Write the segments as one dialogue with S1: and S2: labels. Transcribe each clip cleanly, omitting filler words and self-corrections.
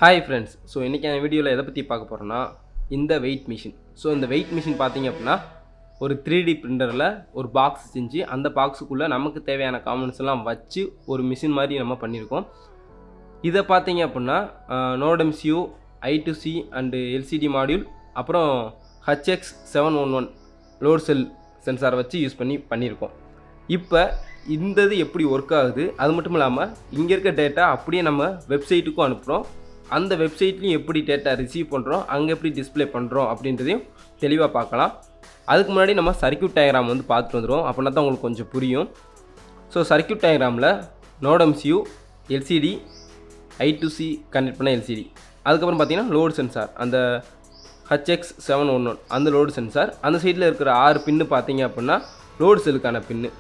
S1: Hi friends, so இன்னைக்கான வீடியோவில் எதை பற்றி பார்க்க போகிறோன்னா இந்த வெயிட் மிஷின். ஸோ இந்த வெயிட் மிஷின் பார்த்தீங்க அப்படின்னா ஒரு 3D பிரிண்டரில் ஒரு பாக்ஸ் செஞ்சு அந்த பாக்ஸுக்குள்ளே நமக்கு தேவையான காம்பனன்ட்ஸ் எல்லாம் வச்சு ஒரு மிஷின் மாதிரி நம்ம பண்ணியிருக்கோம். இதை பார்த்தீங்க அப்படின்னா NODEMCU, I2C and LCD module அப்புறம் HX711 லோட் செல் சென்சாரை வச்சு யூஸ் பண்ணியிருக்கோம். இப்போ இந்த இது எப்படி ஒர்க் ஆகுது, அது மட்டும் இல்லாமல் இங்கே இருக்க டேட்டா அப்படியே நம்ம வெப்சைட்டுக்கும் அனுப்புகிறோம். அந்த வெப்சைட்லையும் எப்படி டேட்டா ரிசீவ் பண்ணுறோம், அங்கே எப்படி டிஸ்பிளே பண்ணுறோம் அப்படின்றதையும் தெளிவாக பார்க்கலாம். அதுக்கு முன்னாடி நம்ம சர்க்யூட் டயக்ராம் வந்து பார்த்துட்டு வந்துடுவோம், அப்படின்னா தான் உங்களுக்கு கொஞ்சம் புரியும். ஸோ சர்க்யூட் டயக்ராமில் NODEMCU, LCD, I2C கனெக்ட் பண்ண LCD, அதுக்கப்புறம் பார்த்தீங்கன்னா லோடு சென்சார் அந்த HX711 அந்த லோடு சென்சார், அந்த சைடில் இருக்கிற 6 பின்னு பார்த்தீங்க அப்படின்னா லோடு செல்லுக்கான பின்னு.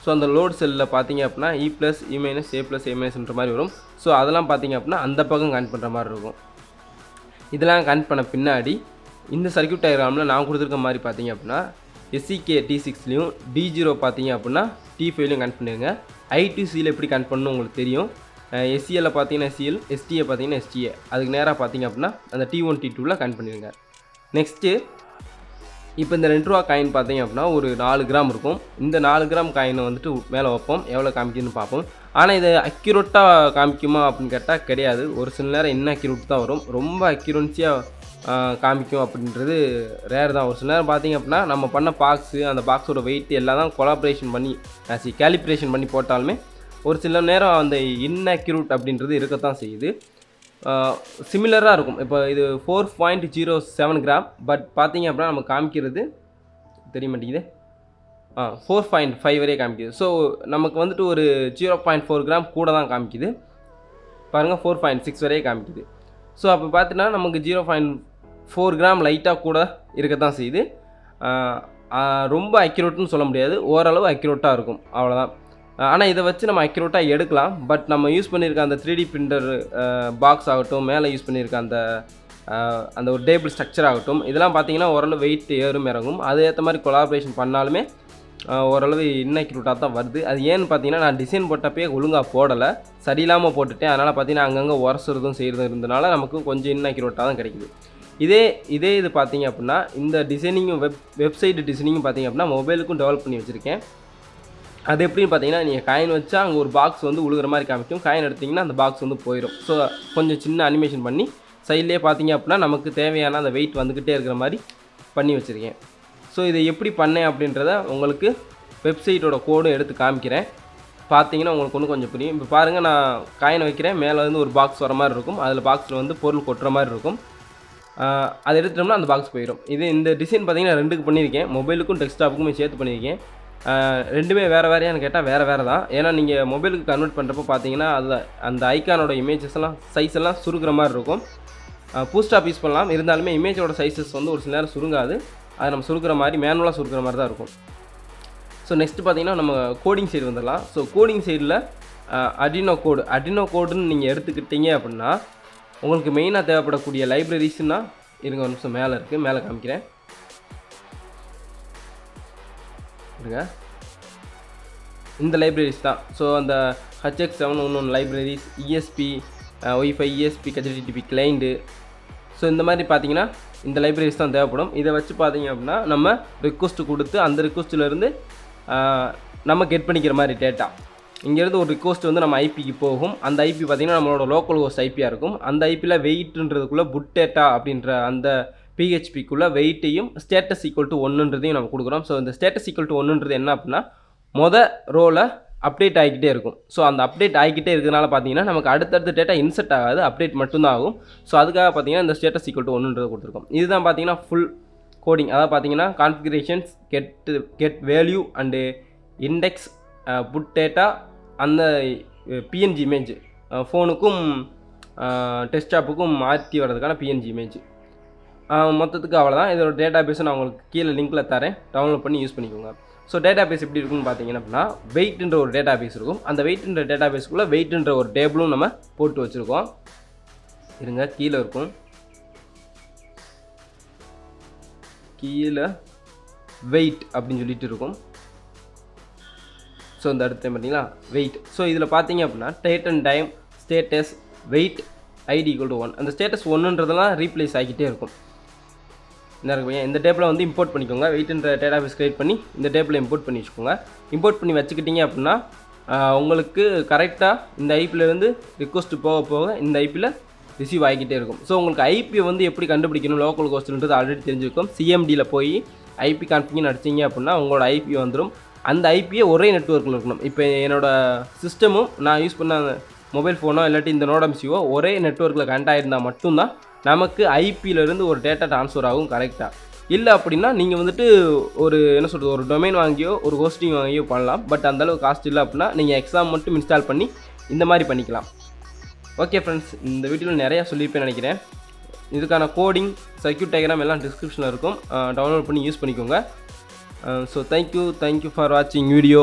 S1: ஸோ அந்த லோடு செல்லில் பார்த்தீங்க அப்படின்னா E+, E-, A+, A-ன்ற மாதிரி வரும். ஸோ அதெல்லாம் பார்த்தீங்க அப்படின்னா அந்த பக்கம் கனெக்ட் பண்ணுற மாதிரி இருக்கும். இதெல்லாம் கனெக்ட் பண்ண பின்னாடி இந்த சர்க்யூட் டயக்ராமில் நான் கொடுத்துருக்க மாதிரி பார்த்தீங்க அப்படின்னா SEK T6லையும் D0 பார்த்தீங்க அப்படின்னா T5லையும் கனெக்ட் பண்ணிடுங்க. I2Cயில் எப்படி கனெக்ட் பண்ணணும் உங்களுக்கு தெரியும். SCL பார்த்தீங்கன்னா SCL, STA பார்த்தீங்கன்னா STA, அதுக்கு நேராக பார்த்தீங்க அப்படின்னா அந்த T1 T2வில் கனெக்ட் பண்ணிடுங்க. நெக்ஸ்ட்டு இப்போ இந்த 2 ரூபா காயின் பார்த்தீங்க அப்படின்னா ஒரு 4 கிராம் இருக்கும். இந்த 4 கிராம் காயினை வந்துட்டு மேலே வைப்போம், எவ்வளோ காமிக்குதுன்னு பார்ப்போம். ஆனால் இதை அக்யூரேட்டாக காமிக்குமா அப்படின்னு கேட்டால் கிடையாது. ஒரு சில நேரம் என்ன அக்யூரேட் தான் வரும், ரொம்ப அக்யூரன்சியாக காமிக்கும் அப்படின்றது ரேர் தான். ஒரு சில நேரம் பார்த்தீங்க அப்படின்னா நம்ம பண்ண பாக்ஸு, அந்த பாக்ஸோட வெயிட் எல்லாம் தான் கொலாபரேஷன் பண்ணி கேலிப்ரேஷன் பண்ணி போட்டாலுமே ஒரு சில நேரம் அந்த இன்அக்யூரேட் அப்படின்றது இருக்கத்தான் செய்யுது. சிமிலராக இருக்கும். இப்போ இது 4.07 கிராம், பட் பார்த்தீங்க அப்படின்னா நம்ம காமிக்கிறது தெரிய மாட்டேங்குது, 4.5 வரையே காமிக்குது. ஸோ நமக்கு வந்துட்டு ஒரு 0.4 கிராம் கூட தான் காமிக்குது பாருங்கள், 4.6 வரையே காமிக்குது. ஸோ அப்போ பார்த்தீங்கன்னா நமக்கு 0.4 கிராம் லைட்டாக கூட இருக்கத்தான் செய்யுது. ரொம்ப அக்யூரேட்னு சொல்ல முடியாது, ஓரளவு அக்யூரேட்டாக இருக்கும், அவ்வளோதான். ஆனால் இதை வச்சு நம்ம அக்யூரேட்டாக எடுக்கலாம். பட் நம்ம யூஸ் பண்ணியிருக்க அந்த 3D பிரிண்டர் பாக்ஸ் ஆகட்டும், மேலே யூஸ் பண்ணியிருக்க அந்த ஒரு டேபிள் ஸ்ட்ரக்சர் ஆகட்டும், இதெல்லாம் பார்த்தீங்கன்னா ஓரளவு வெயிட் ஏறும் இறங்கும். அது ஏற்ற மாதிரி கொலாபரேஷன் பண்ணாலுமே ஓரளவு இன்அக்யூரேட்டாக தான் வருது. அது ஏன்னு பார்த்தீங்கன்னா நான் டிசைன் போட்டப்பே ஒழுங்காக போடலை, சரியில்லாமல் போட்டுட்டேன். அதனால் பார்த்தீங்கன்னா அங்கங்கே உரசுறதும் செய்கிறதும் இருந்தனால நமக்கு கொஞ்சம் இன்அக்யூரேட்டாக தான் கிடைக்குது. இதே இது பார்த்தீங்க அப்படின்னா இந்த டிசைனிங்கும் வெப்சைட் டிசைனிங்கும் பார்த்தீங்க அப்படின்னா மொபைலுக்கும் டெவலப் பண்ணி வச்சுருக்கேன். அது எப்படின்னு பார்த்தீங்கன்னா நீங்கள் காயின் வச்சா அங்கே ஒரு பாக்ஸ் வந்து உழுகிற மாதிரி காமிக்கும், காயின் எடுத்திங்கன்னா அந்த பாக்ஸ் வந்து போயிடும். ஸோ கொஞ்சம் சின்ன அனிமேஷன் பண்ணி சைட்லேயே பார்த்தீங்க அப்படின்னா நமக்கு தேவையான அந்த வெயிட் வந்துக்கிட்டே இருக்கிற மாதிரி பண்ணி வச்சுருக்கேன். ஸோ இதை எப்படி பண்ணேன் அப்படின்றத உங்களுக்கு வெப்சைட்டோட கோடும் எடுத்து காமிக்கிறேன், பார்த்தீங்கன்னா உங்களுக்கு ஒன்று கொஞ்சம் புரியும். இப்போ பாருங்கள், நான் காயின் வைக்கிறேன், மேலே வந்து ஒரு பாக்ஸ் வர மாதிரி இருக்கும், அதில் பாக்ஸில் வந்து பொருள் கொட்டுற மாதிரி இருக்கும். அதை எடுத்துட்டோம்னா அந்த பாக்ஸ் போயிடும். இந்த டிசைன் பார்த்தீங்கன்னா 2க்கு பண்ணியிருக்கேன், மொபைலுக்கும் டெஸ்க்டாப்புக்குமே சேர்த்து பண்ணியிருக்கேன். ரெண்டுமே வேறு கேட்டால் வேறு தான். ஏன்னா நீங்கள் மொபைலுக்கு கன்வெர்ட் பண்ணுறப்போ பார்த்தீங்கன்னா அதில் அந்த ஐக்கானோட இமேஜஸ் எல்லாம் சைஸ் எல்லாம் சுருக்கிற மாதிரி இருக்கும். பூஸ்டாப் யூஸ் பண்ணலாம், இருந்தாலுமே இமேஜோட சைஸஸ் வந்து ஒரு சில நேரம் சுருங்காது, அதை நம்ம சுருக்கிற மாதிரி மேனுவலாக சுருக்கிற மாதிரி தான் இருக்கும். ஸோ நெக்ஸ்ட்டு பார்த்தீங்கன்னா நம்ம கோடிங் சைடு வந்துடலாம். ஸோ கோடிங் சைடில் அடினோ கோடுன்னு நீங்கள் எடுத்துக்கிட்டீங்க அப்படின்னா உங்களுக்கு மெயினாக தேவைப்படக்கூடிய லைப்ரரிஸ்னால் இருங்க ஒரு நிமிஷம், மேலே இருக்குது, மேலே காமிக்கிறேன் இருங்க. இந்த லைப்ரரிஸ் தான். ஸோ அந்த HX711 libraries, ESP Wi-Fi, ESP HTTP client, so இந்த மாதிரி பார்த்தீங்கன்னா இந்த லைப்ரரிஸ் தான் தேவைப்படும். இதை வச்சு பார்த்தீங்க அப்படின்னா நம்ம ரிக்வஸ்ட்டு கொடுத்து அந்த ரிக்வஸ்ட்டிலேருந்து நம்ம கெட் பண்ணிக்கிற மாதிரி டேட்டா. இங்கேருந்து ஒரு ரிக்வஸ்ட் வந்து நம்ம ஐபிக்கு போகும். அந்த ஐபி பார்த்திங்கன்னா நம்மளோட லோக்கல் ஹோஸ்ட் ஐபியாக இருக்கும். அந்த ஐபியில் வெயிட்ன்றதுக்குள்ளே புட் டேட்டா அப்படின்ற அந்த PHPக்குள்ளே வெயிட்டையும் ஸ்டேட்டஸ் ஈக்குவல் டு 1ன்றதையும் நம்ம கொடுக்குறோம். ஸோ இந்த ஸ்டேட்டஸ் ஈக்குவல் டு 1ன்றது என்ன அப்படின்னா ரோவில் அப்டேட் ஆகிக்கிட்டே இருக்கும். ஸோ அந்த அப்டேட் ஆகிக்கிட்டே இருக்கிறதுனால பார்த்தீங்கன்னா நமக்கு அடுத்தடுத்த டேட்டா இன்செர்ட் ஆகாது, அப்டேட் மட்டும்தான் ஆகும். ஸோ அதுக்காக பார்த்தீங்கன்னா இந்த ஸ்டேட்டஸ் ஈக்குவல் டு 1ன்றது கொடுத்துருக்கோம். இதுதான் பார்த்தீங்கன்னா ஃபுல் கோடிங். அதாவது பார்த்தீங்கன்னா configurations, get value and index, put data, அந்த PNG இமேஜ் ஃபோனுக்கும் டெஸ்க்டாப்புக்கும் மாற்றி வர்றதுக்கான PNG இமேஜ். மொத்தத்துக்கு அவ்வளோதான். இதோட டேட்டா பேஸை நான் உங்களுக்கு கீழே லிங்க்கில் தரேன், டவுன்லோட் பண்ணி யூஸ் பண்ணிக்கோங்க. ஸோ டேட்டா பேஸ் எப்படி இருக்குன்னு பார்த்தீங்கன்னா அப்படின்னா வெயிட்ன்ற ஒரு டேட்டா பேஸ் இருக்கும். அந்த வெயிட்ன்ற டேட்டா பேஸுக்குள்ளே வெயிட்ன்ற ஒரு டேபிளும் நம்ம போட்டு வச்சுருக்கோம். இருங்க, கீழே இருக்கும், கீழே வெயிட் அப்படின்னு சொல்லிட்டு இருக்கும். ஸோ இந்த அடுத்த பார்த்தீங்களா வெயிட். ஸோ இதில் பார்த்தீங்க அப்படின்னா date and time, status, wait, ID equal to 1. அந்த ஸ்டேட்டஸ் 1ன்றதெல்லாம் ரீப்ளேஸ் ஆகிக்கிட்டே இருக்கும். இந்த டேப்பில் வந்து இம்போர்ட் பண்ணிக்கோங்க. வெயிட்ன்ற டேட்டாபேஸ் கிரியேட் பண்ணி இந்த டேப்பில் இம்போர்ட் பண்ணி வச்சுக்கோங்க. இம்போர்ட் பண்ணி வச்சுக்கிட்டிங்க அப்படின்னா உங்களுக்கு கரெக்டாக இந்த ஐபியிலேருந்து ரிக்வஸ்ட் போக போக இந்த ஐபியில் ரிசீவ் ஆகிக்கிட்டே இருக்கும். ஸோ உங்களுக்கு ஐபியை வந்து எப்படி கண்டுபிடிக்கணும் லோக்கல் ஹோஸ்ட்ன்றது ஆல்ரெடி தெரிஞ்சிருக்கும். சிஎம்டியில் போய் ஐபி கான்ஃபிகர்னு அடிச்சிங்க அப்படின்னா உங்களோட ஐபி வந்துடும். அந்த ஐபியை ஒரே நெட்வொர்க்கில் இருக்கணும். இப்போ என்னோடய சிஸ்டமும் நான் யூஸ் பண்ண மொபைல் ஃபோனோ இல்லாட்டி இந்த NODEMCU ஒரே நெட்வொர்க்கில் கனெக்ட் ஆகிருந்தால் மட்டும்தான் நமக்கு ஐபியிலேருந்து ஒரு டேட்டா ட்ரான்ஸ்ஃபர் ஆகும் கரெக்டாக. இல்லை அப்படின்னா நீங்கள் வந்துட்டு ஒரு என்ன சொல்கிறது ஒரு டொமைன் வாங்கியோ ஒரு ஹோஸ்டிங் வாங்கியோ பண்ணலாம். பட் அந்தளவு காஸ்ட் இல்லை அப்படின்னா நீங்கள் எக்ஸாம் மட்டும் இன்ஸ்டால் பண்ணி இந்த மாதிரி பண்ணிக்கலாம். ஓகே ஃப்ரெண்ட்ஸ், இந்த வீடியோவில் நிறையா சொல்லியிருப்பேன் நினைக்கிறேன். இதுக்கான கோடிங் சர்க்யூட் டயக்ராம் எல்லாம் டிஸ்கிரிப்ஷனில் இருக்கும். டவுன்லோட் பண்ணி யூஸ் பண்ணிக்கோங்க. ஸோ தேங்க்யூ ஃபார் வாட்சிங் வீடியோ.